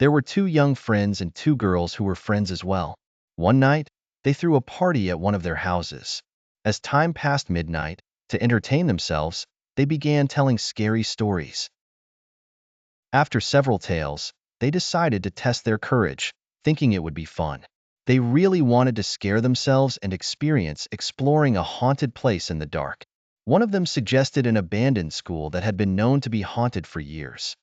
There were two young friends and two girls who were friends as well. One night, they threw a party at one of their houses. As time passed midnight, to entertain themselves, they began telling scary stories. After several tales, they decided to test their courage, thinking it would be fun. They really wanted to scare themselves and experience exploring a haunted place in the dark. One of them suggested an abandoned school that had been known to be haunted for years.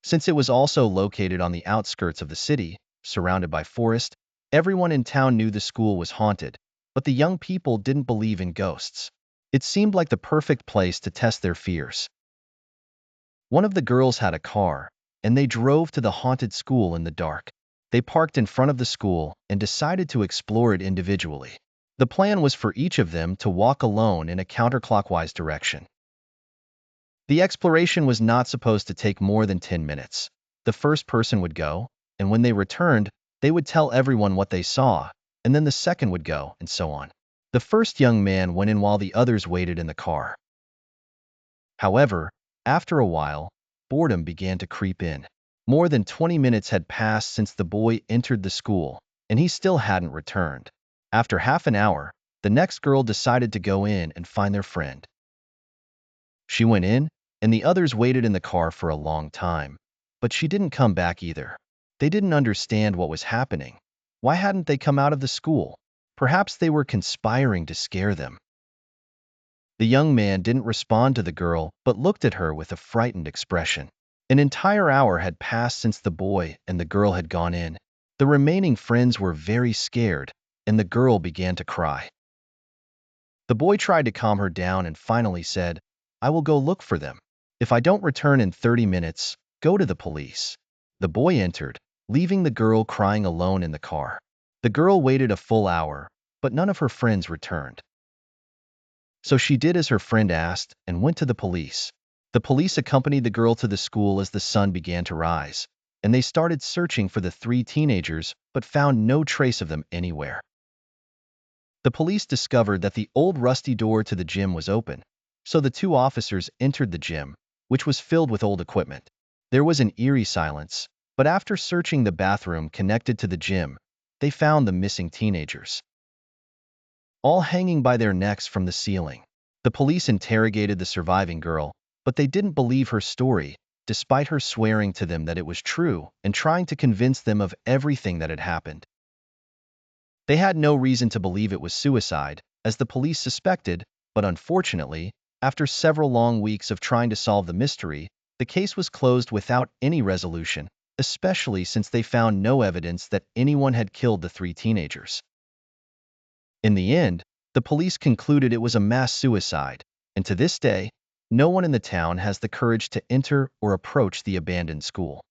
Since it was also located on the outskirts of the city, surrounded by forest, everyone in town knew the school was haunted, but the young people didn't believe in ghosts. It seemed like the perfect place to test their fears. One of the girls had a car, and they drove to the haunted school in the dark. They parked in front of the school and decided to explore it individually. The plan was for each of them to walk alone in a counterclockwise direction. The exploration was not supposed to take more than 10 minutes. The first person would go, and when they returned, they would tell everyone what they saw, and then the second would go, and so on. The first young man went in while the others waited in the car. However, after a while, boredom began to creep in. More than 20 minutes had passed since the boy entered the school, and he still hadn't returned. After half an hour, the next girl decided to go in and find their friend. She went in, and the others waited in the car for a long time, but she didn't come back either. They didn't understand what was happening. Why hadn't they come out of the school? Perhaps they were conspiring to scare them. The young man didn't respond to the girl, but looked at her with a frightened expression. An entire hour had passed since the boy and the girl had gone in. The remaining friends were very scared, and the girl began to cry. The boy tried to calm her down and finally said, "I will go look for them. If I don't return in 30 minutes, go to the police." The boy entered, leaving the girl crying alone in the car. The girl waited a full hour, but none of her friends returned. So she did as her friend asked and went to the police. The police accompanied the girl to the school as the sun began to rise, and they started searching for the three teenagers but found no trace of them anywhere. The police discovered that the old rusty door to the gym was open, so the two officers entered the gym, which was filled with old equipment. There was an eerie silence, but after searching the bathroom connected to the gym, they found the missing teenagers, all hanging by their necks from the ceiling. The police interrogated the surviving girl, but they didn't believe her story, despite her swearing to them that it was true and trying to convince them of everything that had happened. They had no reason to believe it was suicide, as the police suspected, but unfortunately, after several long weeks of trying to solve the mystery, the case was closed without any resolution, especially since they found no evidence that anyone had killed the three teenagers. In the end, the police concluded it was a mass suicide, and to this day, no one in the town has the courage to enter or approach the abandoned school.